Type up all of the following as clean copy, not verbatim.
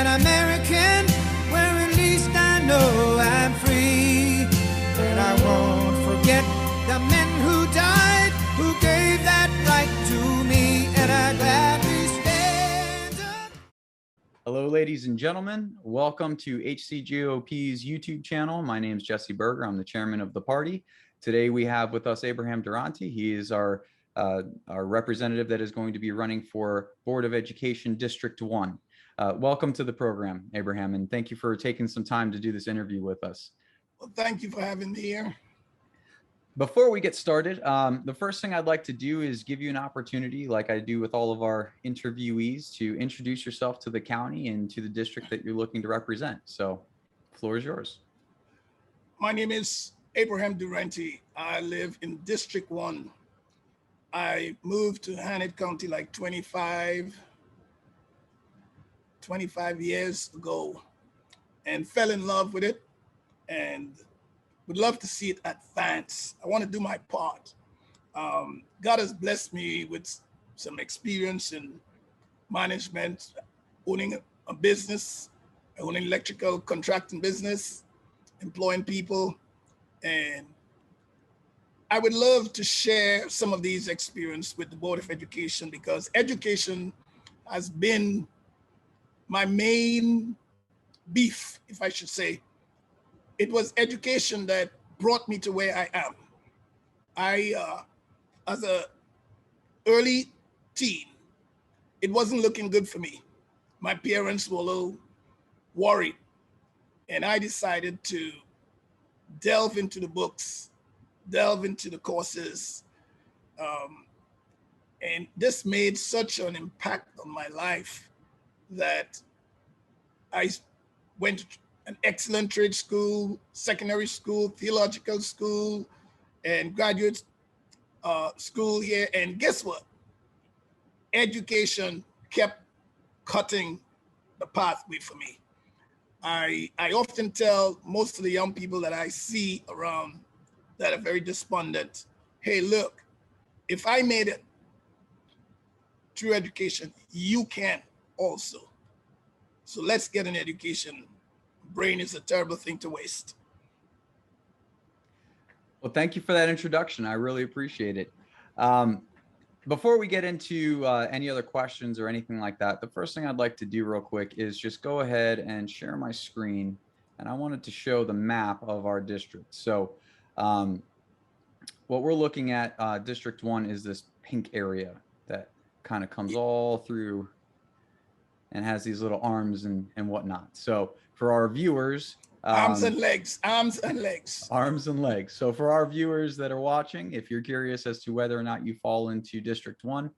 an American where at least I know I'm free. And I won't forget the men who died, who gave that right to me, and I gladly stand up. Hello, ladies and gentlemen. Welcome to HCGOP's YouTube channel. My name is Jesse Berger. I'm the chairman of the party. Today we have with us Abraham Durante. He is our representative that is going to be running for Board of Education District 1. Welcome to the program, Abraham, and thank you for taking some time to do this interview with us. Well, thank you for having me here. Before we get started, the first thing I'd like to do is give you an opportunity, like I do with all of our interviewees, to introduce yourself to the county and to the district that you're looking to represent. So the floor is yours. My name is Abraham Durante. I live in District 1. I moved to Harnett County like 25 years ago and fell in love with it and would love to see it advance. I want to do my part. God has blessed me with some experience in management, owning a business, owning electrical contracting business, employing people, and I would love to share some of these experiences with the Board of Education because education has been my main beef, if I should say. It was education that brought me to where I am. As an early teen, it wasn't looking good for me. My parents were a little worried, and I decided to delve into the books, delve into the courses, and this made such an impact on my life that I went to an excellent trade school, secondary school, theological school, and graduate school here. And guess what? Education kept cutting the pathway for me. I often tell most of the young people that I see around that are very despondent, hey, look, if I made it through education, you can also. So let's get an education. Brain is a terrible thing to waste. Well, thank you for that introduction. I really appreciate it. Before we get into any other questions or anything like that, the first thing I'd like to do real quick is just go ahead and share my screen. And I wanted to show the map of our district. So what we're looking at, District 1, is this pink area that kind of comes all through and has these little arms and whatnot. So for our viewers, arms and legs. Arms and legs. So for our viewers that are watching, if you're curious as to whether or not you fall into District 1,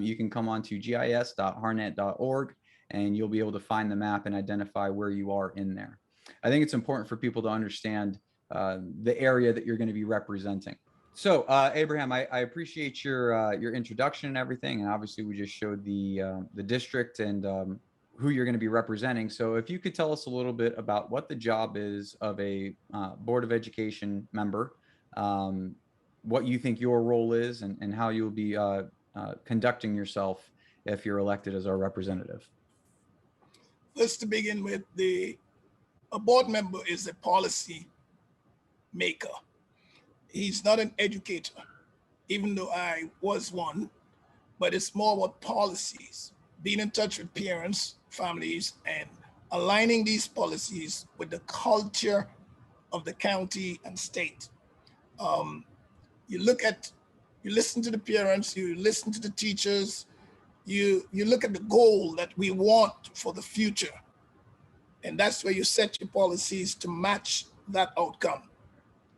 you can come on to gis.harnett.org and you'll be able to find the map and identify where you are in there. I think it's important for people to understand the area that you're going to be representing. So Abraham, I appreciate your introduction and everything, and obviously we just showed the district and who you're going to be representing. So if you could tell us a little bit about what the job is of a Board of Education member, what you think your role is, and how you'll be conducting yourself if you're elected as our representative. First, to begin with, a board member is a policy maker. He's not an educator, even though I was one, but it's more about policies, being in touch with parents, families, and aligning these policies with the culture of the county and state. You listen to the parents, you listen to the teachers, you look at the goal that we want for the future. And that's where you set your policies to match that outcome.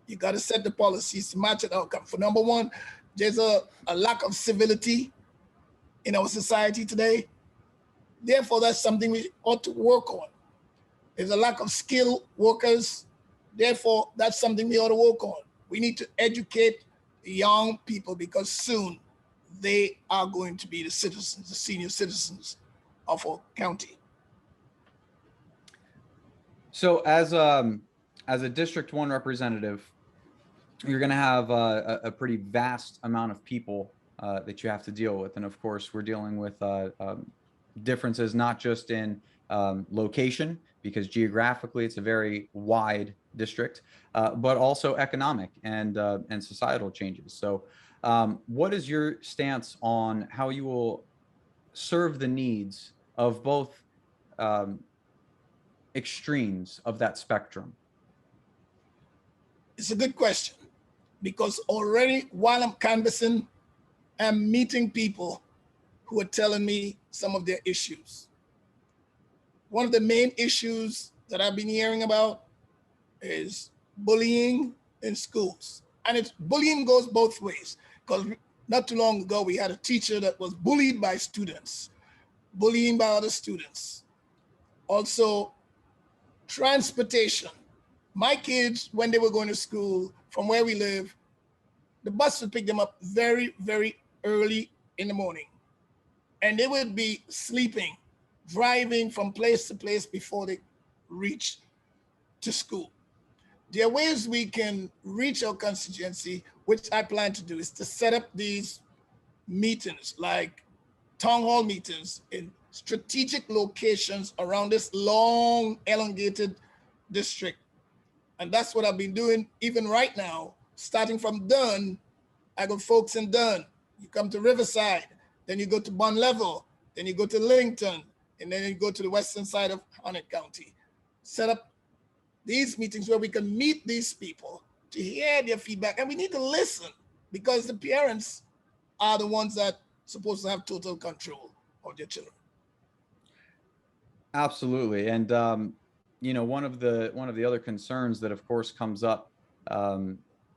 You got to set the policies to match that outcome. For number one, there's a lack of civility in our society today. Therefore, that's something we ought to work on. There's a lack of skilled workers. Therefore, that's something we ought to work on. We need to educate the young people because soon they are going to be the citizens, the senior citizens of our county. So as a District 1 representative, you're going to have a pretty vast amount of people that you have to deal with. And of course, we're dealing with differences, not just in location, because geographically it's a very wide district, but also economic and societal changes. So what is your stance on how you will serve the needs of both um, extremes of that spectrum? It's a good question, because already while I'm canvassing, I'm meeting people who are telling me some of their issues. One of the main issues that I've been hearing about is bullying in schools. And bullying goes both ways, because not too long ago, we had a teacher that was bullied by students, bullying by other students. Also, transportation. My kids, when they were going to school from where we live, the bus would pick them up very, very early in the morning. And they would be sleeping, driving from place to place before they reach to school. There are ways we can reach our constituency, which I plan to do, is to set up these meetings, like town hall meetings in strategic locations around this long, elongated district. And that's what I've been doing even right now, starting from Durn. I got folks in Durn. You come to Riverside, then you go to Bun Level, then you go to Lincoln, and then you go to the western side of Harnett County. Set up these meetings where we can meet these people to hear their feedback. And we need to listen, because the parents are the ones that are supposed to have total control of their children. Absolutely. And you know, one of the other concerns that of course comes up,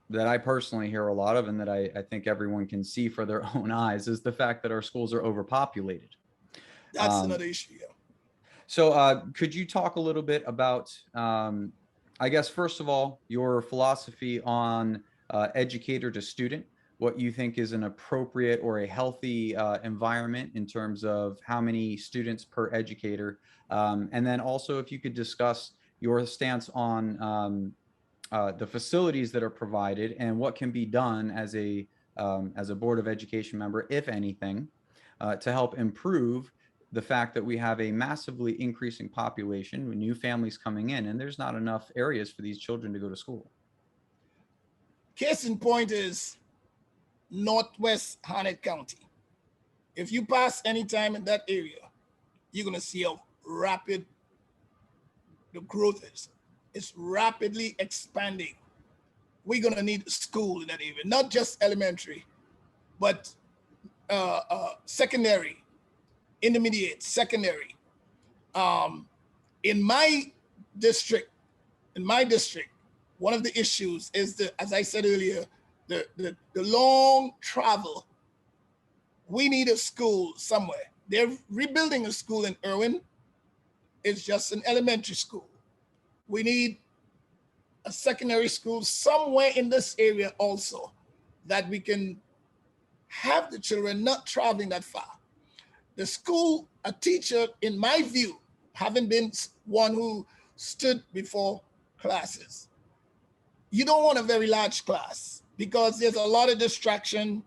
that I personally hear a lot of, and that I think everyone can see for their own eyes, is the fact that our schools are overpopulated. That's another issue. Yeah. So could you talk a little bit about, I guess, first of all, your philosophy on educator to student, what you think is an appropriate or a healthy environment in terms of how many students per educator, and then also if you could discuss your stance on the facilities that are provided and what can be done as a Board of Education member, if anything, to help improve the fact that we have a massively increasing population with new families coming in, and there's not enough areas for these children to go to school. Case in point is Northwest Harnett County. If you pass any time in that area, you're going to see how rapid the growth is. It's rapidly expanding. We're going to need school in that area, not just elementary, but secondary, intermediate, secondary. In my district, one of the issues is as I said earlier, the long travel. We need a school somewhere. They're rebuilding a school in Irwin. It's just an elementary school. We need a secondary school somewhere in this area also, that we can have the children not traveling that far. The school, a teacher, in my view, having been one who stood before classes, you don't want a very large class, because there's a lot of distraction,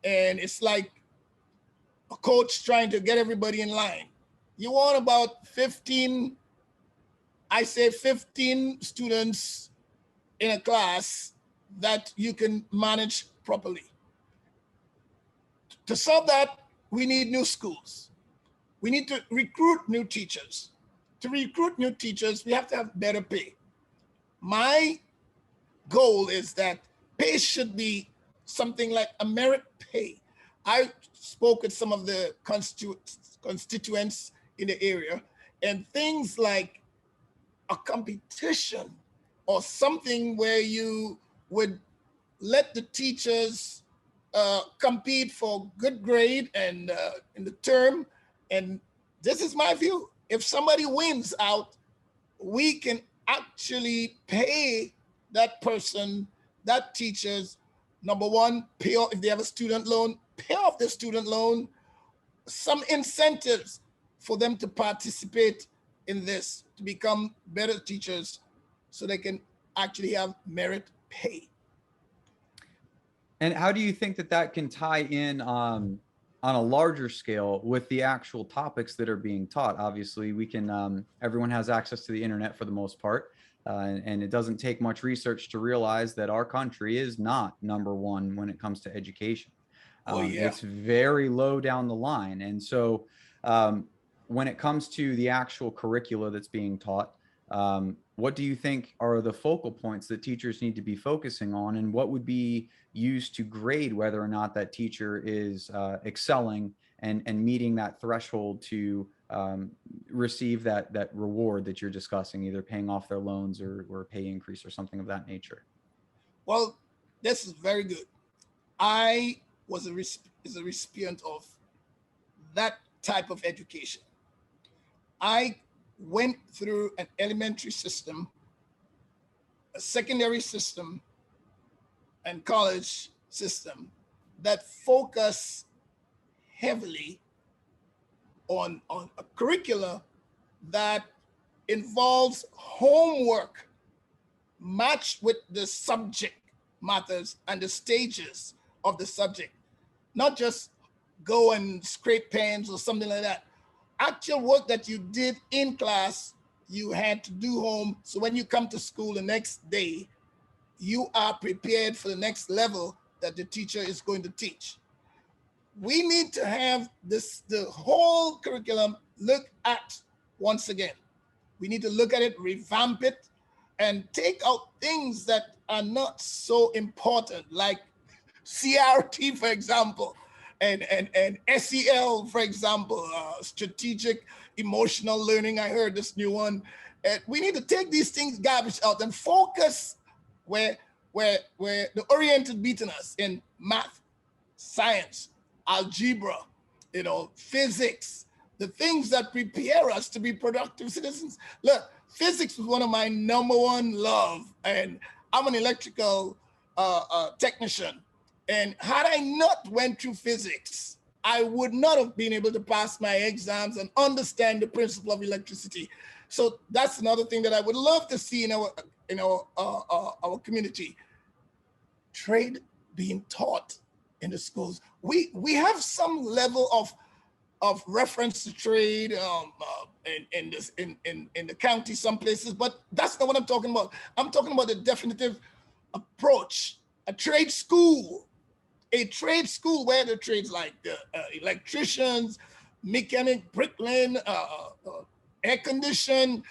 and it's like a coach trying to get everybody in line. You want about 15 students in a class that you can manage properly. To solve that, we need new schools. We need to recruit new teachers. To recruit new teachers, we have to have better pay. My goal is that pay should be something like a merit pay. I spoke with some of the constituents in the area, and things like a competition or something where you would let the teachers compete for good grade and in the term. And this is my view. If somebody wins out, we can actually pay that person, that teachers, number one, pay off if they have a student loan, pay off the student loan, some incentives for them to participate in this, to become better teachers so they can actually have merit pay. And how do you think that that can tie in on on a larger scale with the actual topics that are being taught. Obviously, we can, everyone has access to the internet for the most part. And it doesn't take much research to realize that our country is not #1 when it comes to education. Oh yeah. It's very low down the line. And so when it comes to the actual curricula that's being taught, what do you think are the focal points that teachers need to be focusing on, and what would be used to grade whether or not that teacher is excelling and meeting that threshold to receive that reward that you're discussing, either paying off their loans or a pay increase or something of that nature? Well, this is very good. I was a recipient of that type of education. I went through an elementary system, a secondary system, and college system that focus heavily on a curricula that involves homework matched with the subject matters and the stages of the subject, not just go and scrape pens or something like that. Actual work that you did in class, you had to do home. So when you come to school the next day, you are prepared for the next level that the teacher is going to teach. We need to have the whole curriculum look at once again. We need to look at it, revamp it, and take out things that are not so important, like CRT, for example, and SEL, for example, strategic emotional learning. I heard this new one. We need to take these things garbage out and focus where the oriented beaten us in math, science, algebra, physics, the things that prepare us to be productive citizens. Look, physics was one of my #1 love, and I'm an electrical technician. And had I not went through physics, I would not have been able to pass my exams and understand the principle of electricity. So that's another thing that I would love to see in our community. Trade being taught in the schools. We have some level of reference to trade in the county, some places, but that's not what I'm talking about. I'm talking about a definitive approach, a trade school where the trades like electricians, mechanic, bricklaying, air condition.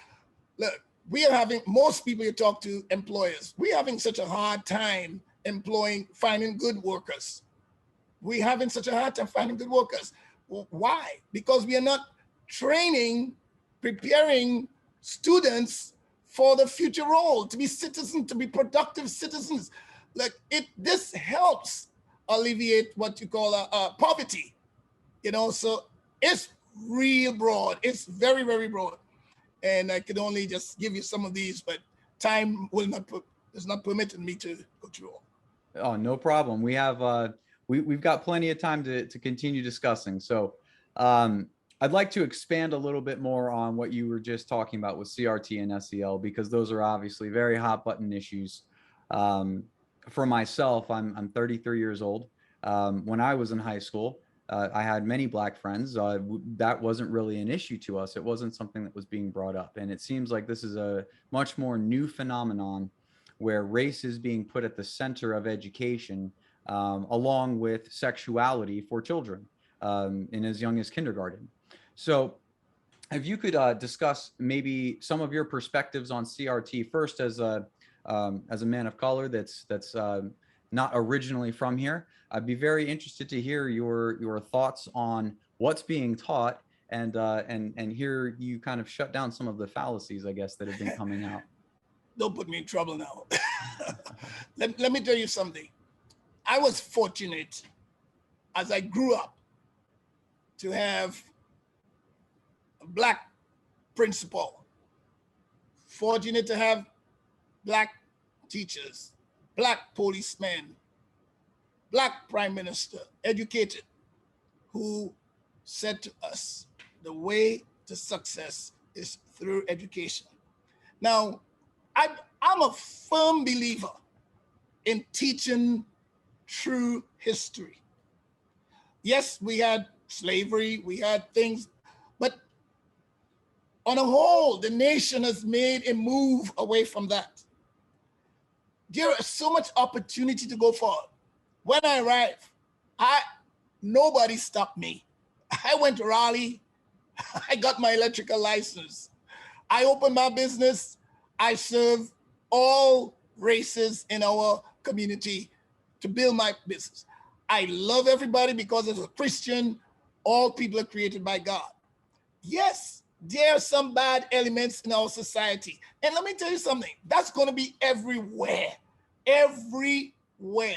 Look, we are having, most people you talk to, employers, we're having such a hard time finding good workers. We're having such a hard time finding good workers. Why? Because we are not preparing students for the future role, to be citizens, to be productive citizens. This helps alleviate what you call poverty, so it's real broad. It's very, very broad. And I could only just give you some of these, but time is not permitting me to go through all. Oh, no problem. We have we've got plenty of time to continue discussing. So I'd like to expand a little bit more on what you were just talking about with CRT and SEL, because those are obviously very hot button issues. For myself, I'm 33 years old. When I was in high school, I had many Black friends. That wasn't really an issue to us. It wasn't something that was being brought up. And it seems like this is a much more new phenomenon where race is being put at the center of education, along with sexuality for children in as young as kindergarten. So if you could discuss maybe some of your perspectives on CRT first, as a man of color that's not originally from here, I'd be very interested to hear your thoughts on what's being taught, and hear you kind of shut down some of the fallacies, I guess, that have been coming out. Don't put me in trouble now. Let me tell you something. I was fortunate as I grew up to have a Black principal, fortunate to have Black teachers, Black policemen, Black prime minister, educated, who said to us, the way to success is through education. Now, I'm a firm believer in teaching true history. Yes, we had slavery, we had things, but on a whole, the nation has made a move away from that. There is so much opportunity to go forward. When I arrived, nobody stopped me. I went to Raleigh, I got my electrical license. I opened my business. I serve all races in our community to build my business. I love everybody because as a Christian, all people are created by God. Yes, there are some bad elements in our society. And let me tell you something, that's going to be everywhere, everywhere,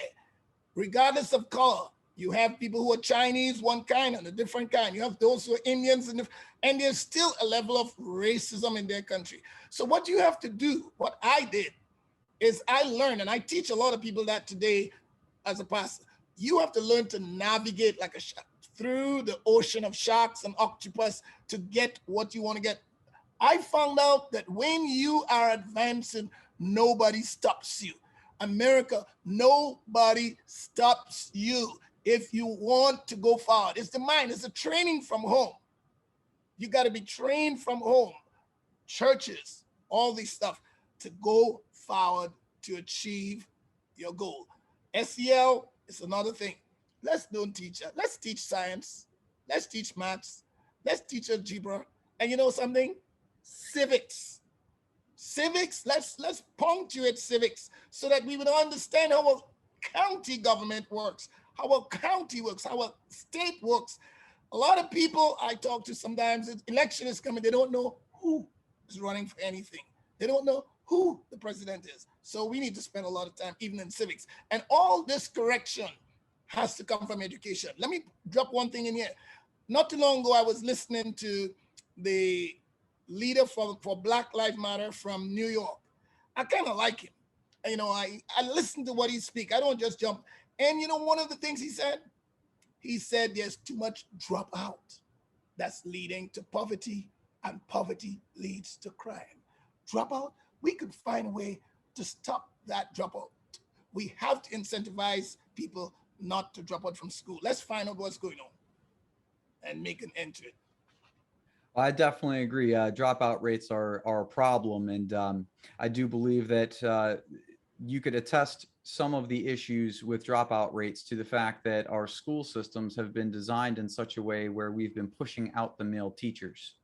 regardless of color. You have people who are Chinese, one kind, and a different kind. You have those who are Indians, and there's still a level of racism in their country. So what you have to do, what I did, is I learned, and I teach a lot of people that today as a pastor, you have to learn to navigate like a shark through the ocean of sharks and octopus to get what you want to get. I found out that when you are advancing, nobody stops you. America, nobody stops you. If you want to go forward, it's the mind, it's the training from home. You got to be trained from home, churches, all this stuff to go forward to achieve your goal. SEL is another thing. Let's don't teach it. Let's teach science. Let's teach maths. Let's teach algebra. And you know something? Civics. Civics, let's punctuate civics so that we would understand how a county government works, how a county works, how a state works. A lot of people I talk to sometimes, election is coming, they don't know who is running for anything. They don't know who the president is. So we need to spend a lot of time even in civics. And all this correction has to come from education. Let me drop one thing in here. Not too long ago, I was listening to the leader for Black Lives Matter from New York. I kind of like him. You know, I listen to what he speaks. I don't just jump. And you know, one of the things he said there's too much dropout. That's leading to poverty, and poverty leads to crime. Dropout, we could find a way to stop that dropout. We have to incentivize people not to drop out from school. Let's find out what's going on and make an end to it. I definitely agree. Dropout rates are a problem, and I do believe that you could attest some of the issues with dropout rates to the fact that our school systems have been designed in such a way where we've been pushing out the male teachers.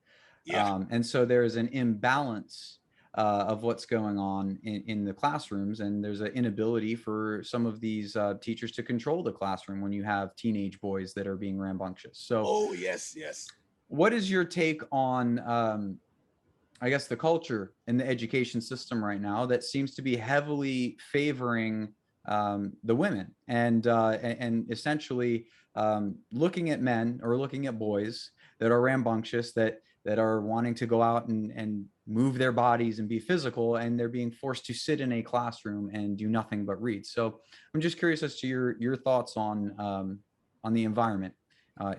Yeah. And so there is an imbalance of what's going on in the classrooms, and there's an inability for some of these teachers to control the classroom when you have teenage boys that are being rambunctious. So, oh yes, yes. What is your take on, I guess, the culture in the education system right now that seems to be heavily favoring the women and essentially looking at men or looking at boys that are rambunctious, that are wanting to go out and move their bodies and be physical, and they're being forced to sit in a classroom and do nothing but read. So I'm just curious as to your thoughts on the environment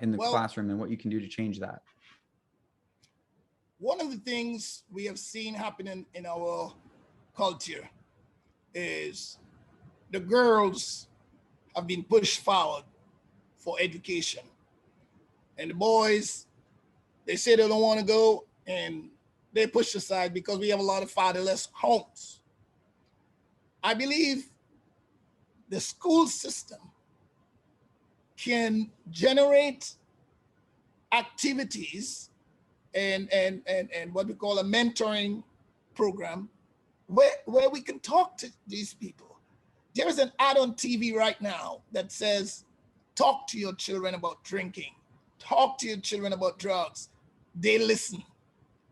in the classroom and what you can do to change that. One of the things we have seen happening in our culture is the girls have been pushed forward for education. And the boys, they say they don't want to go, and they push aside because we have a lot of fatherless homes. I believe the school system can generate activities and what we call a mentoring program where we can talk to these people. There is an ad on TV right now that says, talk to your children about drinking, talk to your children about drugs. They listen.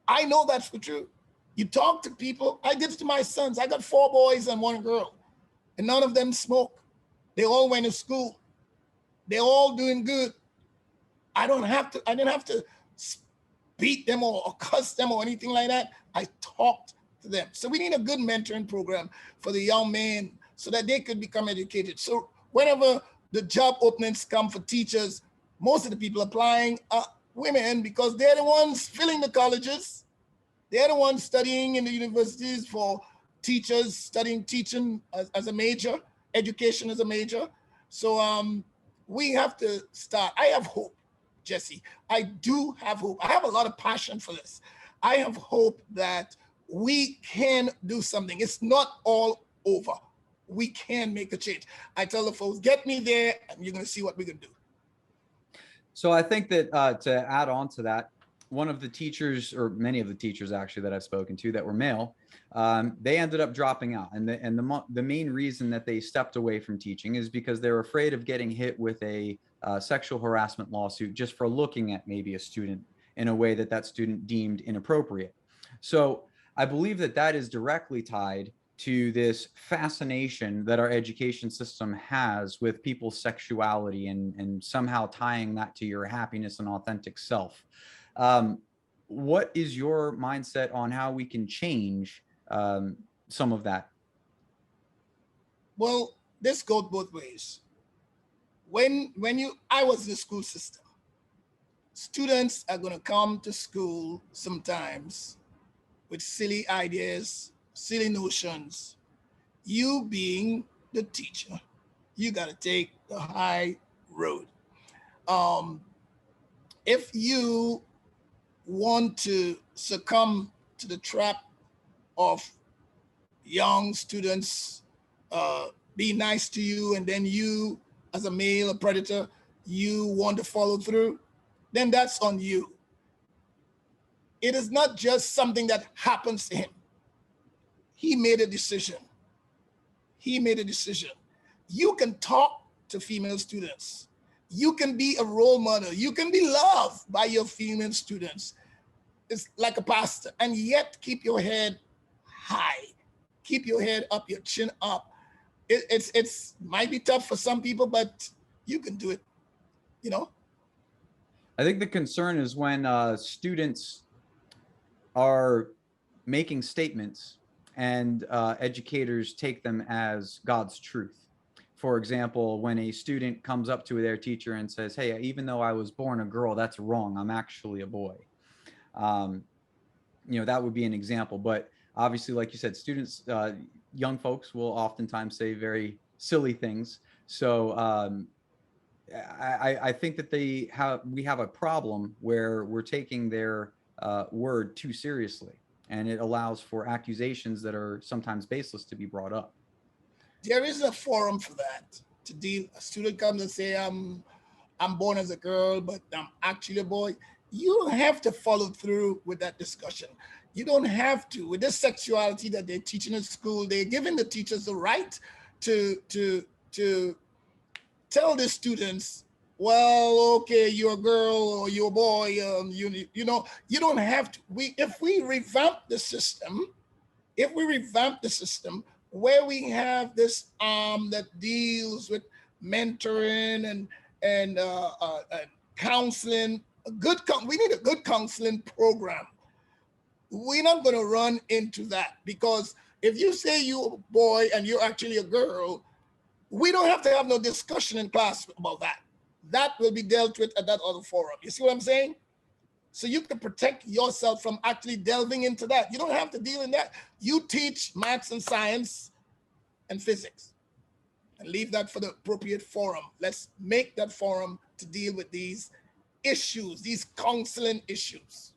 I know that's for true. You talk to people. I did it to my sons. I got 4 boys and 1 girl, and none of them smoke. They all went to school. They're all doing good. I didn't have to beat them or cuss them or anything like that. I talked to them. So we need a good mentoring program for the young men so that they could become educated. So whenever the job openings come for teachers, most of the people applying are women because they're the ones filling the colleges. They're the ones studying in the universities for teachers, studying teaching as a major, education as a major. So We have to start. I have hope, Jesse. I do have hope. I have a lot of passion for this. I have hope that we can do something. It's not all over. We can make a change. I tell the folks, get me there, and you're going to see what we can do. So I think that to add on to that, one of the teachers, or many of the teachers actually that I've spoken to that were male, they ended up dropping out. And the main reason that they stepped away from teaching is because they're afraid of getting hit with a sexual harassment lawsuit just for looking at maybe a student in a way that that student deemed inappropriate. So I believe that that is directly tied to this fascination that our education system has with people's sexuality and somehow tying that to your happiness and authentic self. What is your mindset on how we can change some of that? Well, this goes both ways. I was in the school system. Students are going to come to school sometimes with silly ideas, silly notions. You being the teacher, you got to take the high road. If you want to succumb to the trap of young students be nice to you, and then you, as a male, a predator, you want to follow through, then that's on you. It is not just something that happens to him. He made a decision. He made a decision. You can talk to female students. You can be a role model. You can be loved by your female students. It's like a pastor, and yet keep your head high. Keep your head up, your chin up. It's might be tough for some people, but you can do it, you know? I think the concern is when students are making statements and educators take them as God's truth. For example, when a student comes up to their teacher and says, hey, even though I was born a girl, that's wrong. I'm actually a boy. That would be an example. But obviously, like you said, students, young folks will oftentimes say very silly things. So I think that we have a problem where we're taking their word too seriously, and it allows for accusations that are sometimes baseless to be brought up. There is a forum for that to deal. A student comes and say, I'm born as a girl, but I'm actually a boy. You don't have to follow through with that discussion. You don't have to. With this sexuality that they're teaching in school, they're giving the teachers the right to tell the students, well, okay, you're a girl or you're a boy. You don't have to. If we revamp the system, where we have this arm that deals with mentoring and counseling, we need a good counseling program. We're not going to run into that, because if you say you're a boy and you're actually a girl, we don't have to have no discussion in class about that. That will be dealt with at that other forum. You see what I'm saying? So you can protect yourself from actually delving into that. You don't have to deal in that. You teach maths and science and physics and leave that for the appropriate forum. Let's make that forum to deal with these issues, these counseling issues.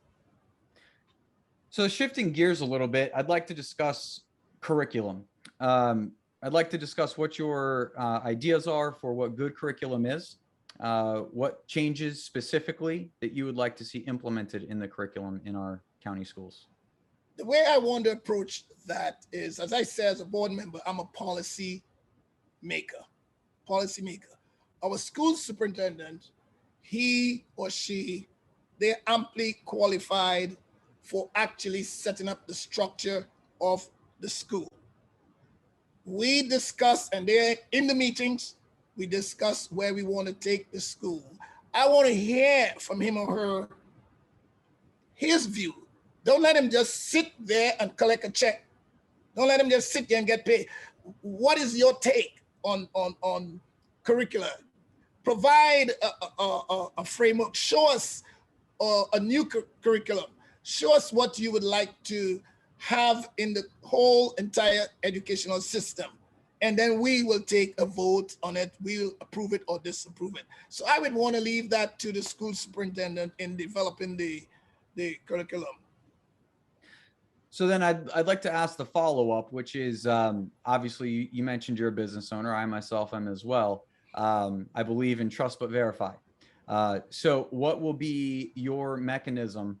So shifting gears a little bit, I'd like to discuss curriculum. I'd like to discuss what your ideas are for what good curriculum is, what changes specifically that you would like to see implemented in the curriculum in our county schools. The way I want to approach that is, as I said, as a board member, I'm a policy maker. Our school superintendent, he or she, they're amply qualified for actually setting up the structure of the school. We discuss, and they're in the meetings, we discuss where we want to take the school. I want to hear from him or her his view. Don't let him just sit there and collect a check. Don't let him just sit there and get paid. What is your take on curricula? Provide a framework. Show us a new curriculum. Show us what you would like to have in the whole entire educational system. and then we will take a vote on it. We'll approve it or disapprove it. So I would want to leave that to the school superintendent in developing the curriculum. So then I'd like to ask the follow-up, which is obviously you mentioned you're a business owner. I myself am as well. I believe in trust but verify. So what will be your mechanism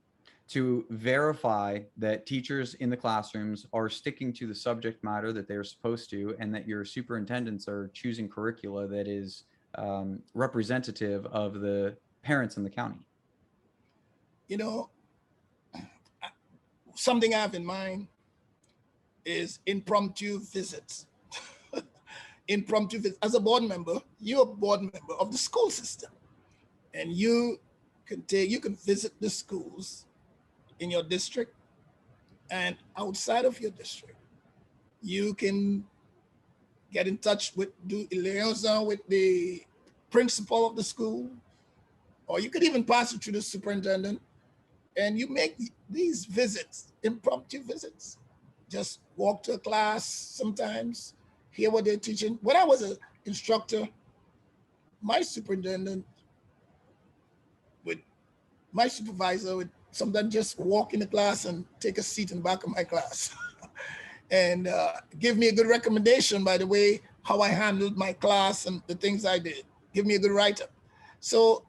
to verify that teachers in the classrooms are sticking to the subject matter that they're supposed to, and that your superintendents are choosing curricula that is representative of the parents in the county? You know, something I have in mind is impromptu visits. Impromptu visits. As a board member, you're a board member of the school system, and you can visit the schools in your district and outside of your district. You can get in touch with, do liaison with the principal of the school, or you could even pass it through the superintendent, and you make these visits, impromptu visits. Just walk to a class sometimes, hear what they're teaching. When I was an instructor, my superintendent would, my supervisor would sometimes just walk in the class and take a seat in the back of my class and give me a good recommendation, by the way, how I handled my class and the things I did. Give me a good write-up. So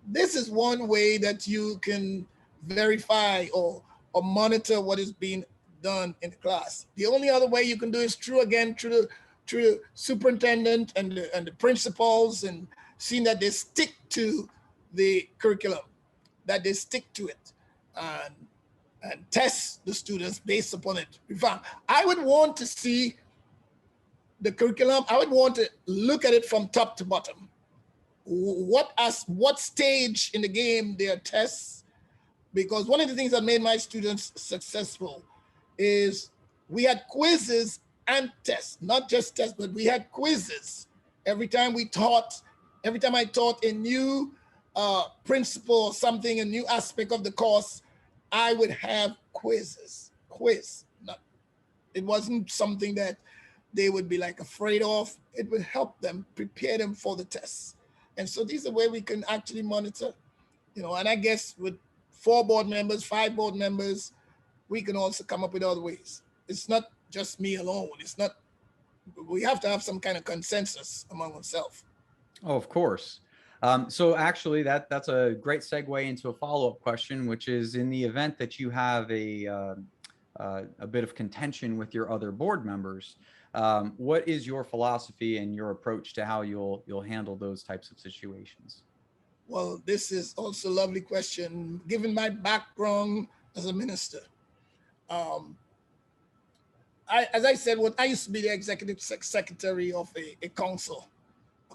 this is one way that you can verify or monitor what is being done in the class. The only other way you can do is through the superintendent and the principals, and seeing that they stick to the curriculum, that they stick to it, and test the students based upon it. In fact, I would want to see the curriculum. I would want to look at it from top to bottom. What stage in the game their tests, because one of the things that made my students successful is we had quizzes and tests, not just tests, but we had quizzes. Every time I taught a new principle or something, a new aspect of the course, I would have quizzes. It wasn't something that they would be like afraid of. It would help them, prepare them for the tests. And so these are where we can actually monitor, and I guess with 4 board members, 5 board members, we can also come up with other ways. It's not just me alone. We have to have some kind of consensus among ourselves. Oh, of course. So actually that's a great segue into a follow-up question, which is, in the event that you have a bit of contention with your other board members, what is your philosophy and your approach to how you'll handle those types of situations? Well, this is also a lovely question. Given my background as a minister, as I said, I used to be the executive secretary of a council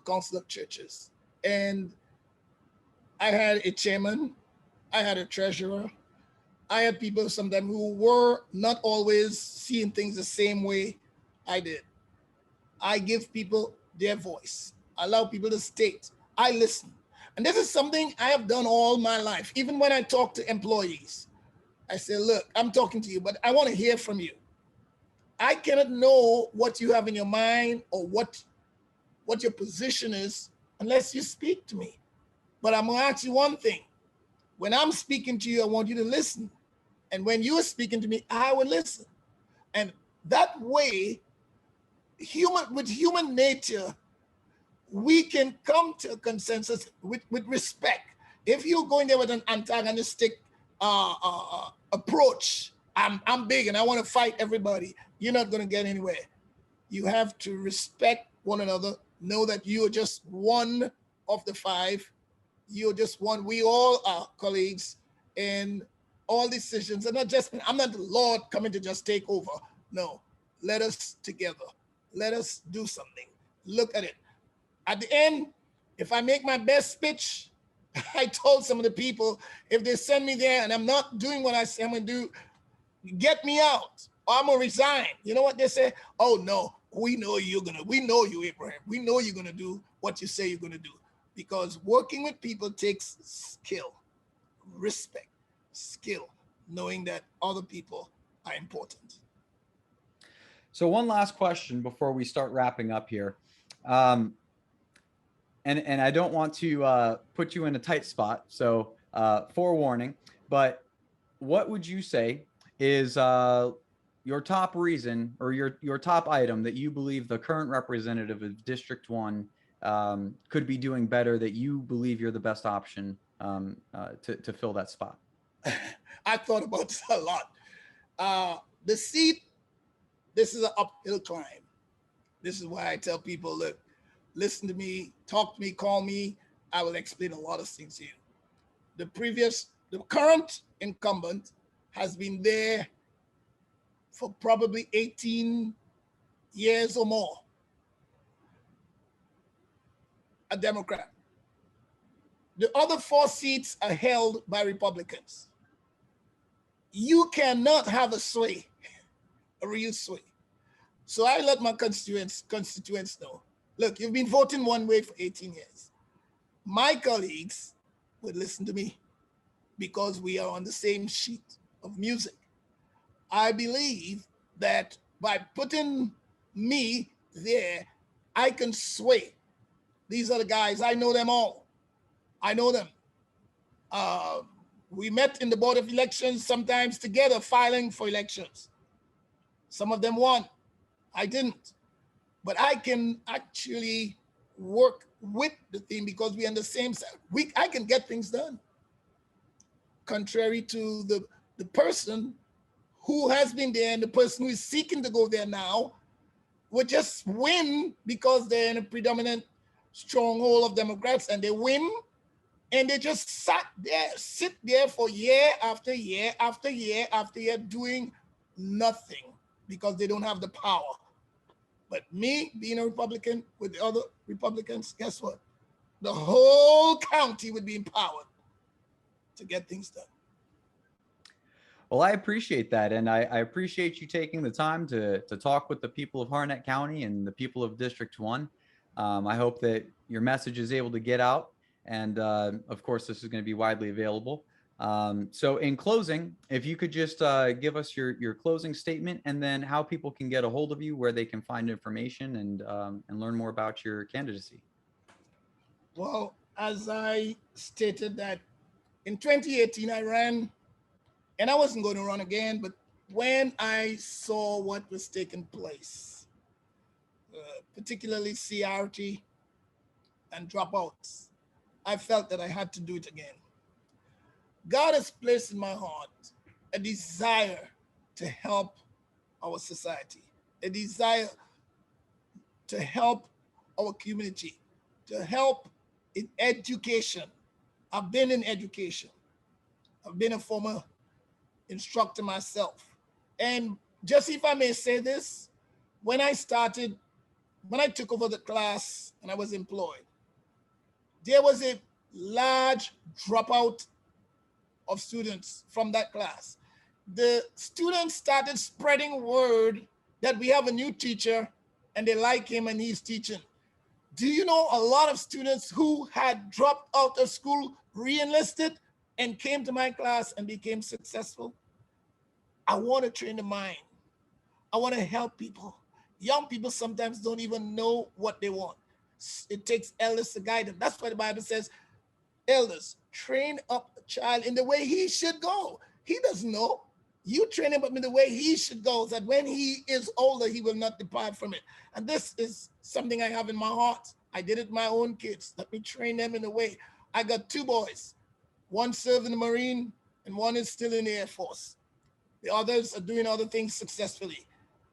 of churches. And I had a chairman, I had a treasurer, I had people sometimes who were not always seeing things the same way I did. I give people their voice. I allow people to state. I listen. And this is something I have done all my life. Even when I talk to employees, I say, look, I'm talking to you, but I want to hear from you. I cannot know what you have in your mind or what your position is unless you speak to me. But I'm going to ask you one thing. When I'm speaking to you, I want you to listen. And when you're speaking to me, I will listen. And that way, with human nature, we can come to a consensus with respect. If you're going there with an antagonistic approach, I'm big and I want to fight everybody, you're not going to get anywhere. You have to respect one another. Know that you are just one of the 5. You're just one. We all are colleagues, and all decisions are not just, I'm not the Lord coming to just take over. No, let us together. Let us do something. Look at it. At the end, if I make my best speech, I told some of the people, if they send me there and I'm not doing what I say I'm going to do, get me out or I'm going to resign. You know what they say? Oh, no, we know you, Abraham. We know you're going to do what you say you're going to do. Because working with people takes skill, respect, skill, knowing that other people are important. So one last question before we start wrapping up here. Um, and I don't want to put you in a tight spot, so forewarning, but what would you say is your top reason or your top item that you believe the current representative of District 1 could be doing better, that you believe you're the best option to fill that spot? I thought about this a lot. The seat, this is an uphill climb. This is why I tell people, look, listen to me, talk to me, call me. I will explain a lot of things to you. The current incumbent has been there for probably 18 years or more, a Democrat. The other 4 seats are held by Republicans. You cannot have a sway, a real sway. So I let my constituents know, look, you've been voting one way for 18 years. My colleagues would listen to me because we are on the same sheet of music. I believe that by putting me there, I can sway. These are the guys, I know them all. I know them. We met in the Board of Elections sometimes together, filing for elections. Some of them won. I didn't. But I can actually work with the team because we're on the same side. I can get things done. Contrary to the person who has been there and the person who is seeking to go there now would just win because they're in a predominant stronghold of Democrats, and they win and they just sit there for year after year after year after year doing nothing because they don't have the power. But me being a Republican with the other Republicans, guess what? The whole county would be empowered to get things done. Well, I appreciate that. And I appreciate you taking the time to talk with the people of Harnett County and the people of District 1. I hope that your message is able to get out. And of course, this is going to be widely available. So in closing, if you could just give us your closing statement and then how people can get a hold of you, where they can find information and learn more about your candidacy. Well, as I stated that in 2018, I ran, and I wasn't going to run again, but when I saw what was taking place, particularly CRT and dropouts, I felt that I had to do it again. God has placed in my heart a desire to help our society, a desire to help our community, to help in education. I've been in education. I've been a former instructor myself. And just if I may say this, when I took over the class and I was employed, there was a large dropout of students from that class. The students started spreading word that we have a new teacher and they like him and he's teaching. Do you know a lot of students who had dropped out of school re-enlisted and came to my class and became successful? I want to train the mind. I want to help people. Young people sometimes don't even know what they want. It takes elders to guide them. That's why the Bible says, elders, train up a child in the way he should go. He doesn't know. You train him up in the way he should go, so that when he is older, he will not depart from it. And this is something I have in my heart. I did it with my own kids. Let me train them in the way. I got 2 boys. One served in the Marine and one is still in the Air Force. The others are doing other things successfully.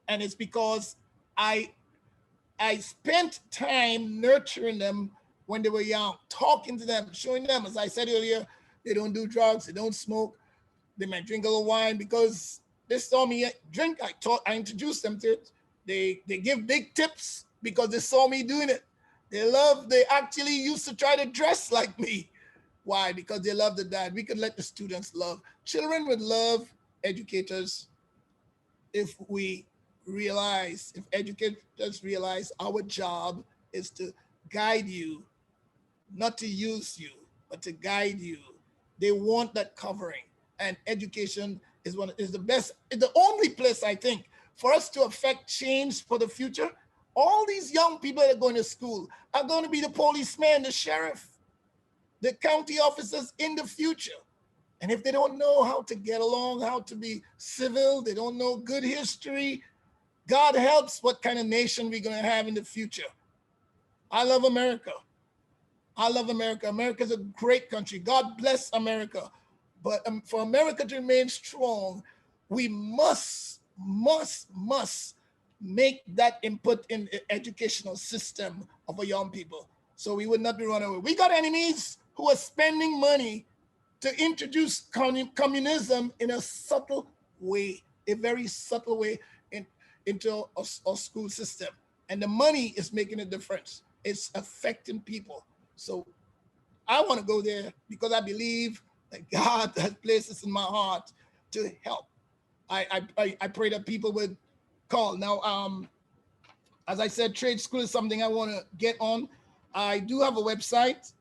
And it's because I spent time nurturing them when they were young, talking to them, showing them, as I said earlier, they don't do drugs, they don't smoke, they might drink a little wine because they saw me drink. I introduced them to it. They give big tips because they saw me doing it. They actually used to try to dress like me. Why? Because they love the dad. We could let the students love. Children would love educators if educators realize our job is to guide you, not to use you, but to guide you. They want that covering. And education is the best, the only place I think for us to affect change for the future, all these young people that are going to school are going to be the policeman, the sheriff, the county officers in the future. And if they don't know how to get along, how to be civil, they don't know good history, God helps what kind of nation we're going to have in the future. I love America. I love America. America is a great country. God bless America. But for America to remain strong, we must make that input in the educational system of our young people, so we would not be run away. We got enemies who are spending money to introduce communism in a subtle way, a very subtle way into our school system. And the money is making a difference. It's affecting people. So I want to go there because I believe that God has placed this in my heart to help. I pray that people would call. Now, as I said, trade school is something I want to get on. I do have a website.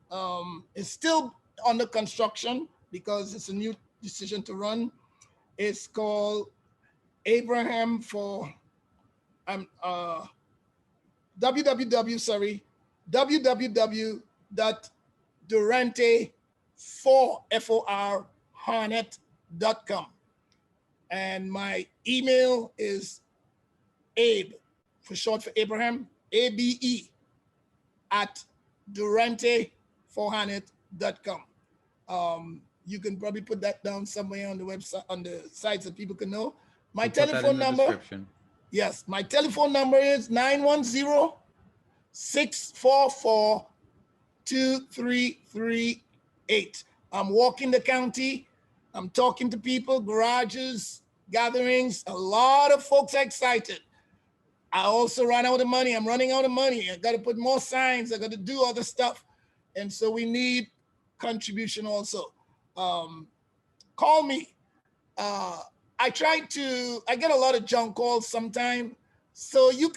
It's still under construction because it's a new decision to run. It's called Abraham for www. Harnett.com. And my email is Abe, for short for Abraham, ABE, at Durante4Harnett.com. You can probably put that down somewhere on the website, on the sites that people can know. My telephone number, yes, my telephone number is 910-644-2338. I'm walking the county. I'm talking to people, garages, gatherings. A lot of folks are excited. I also ran out of money. I'm running out of money. I got to put more signs. I got to do other stuff. And so we need contribution also. Call me. I get a lot of junk calls sometimes. So you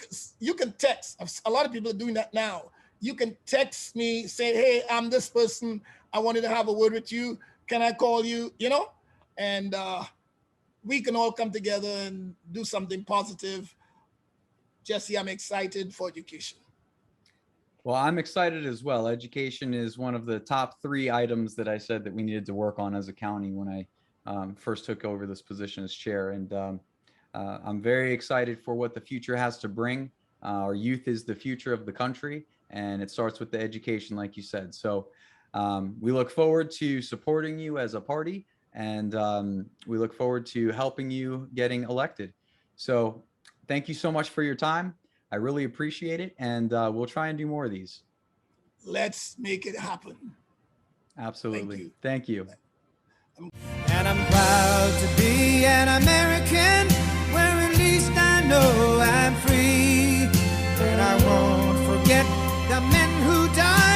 can text. A lot of people are doing that now. You can text me, say, hey, I'm this person. I wanted to have a word with you. Can I call you? You know, and we can all come together and do something positive. Jesse, I'm excited for education. Well, I'm excited as well. Education is one of the top 3 items that I said that we needed to work on as a county when I first took over this position as chair. And I'm very excited for what the future has to bring. Our youth is the future of the country, and it starts with the education, like you said. So we look forward to supporting you as a party, and we look forward to helping you getting elected. So thank you so much for your time. I really appreciate it, and we'll try and do more of these. Let's make it happen. Absolutely. Thank you. And I'm proud to be an American, where at least I know I'm free. And I won't forget the men who died.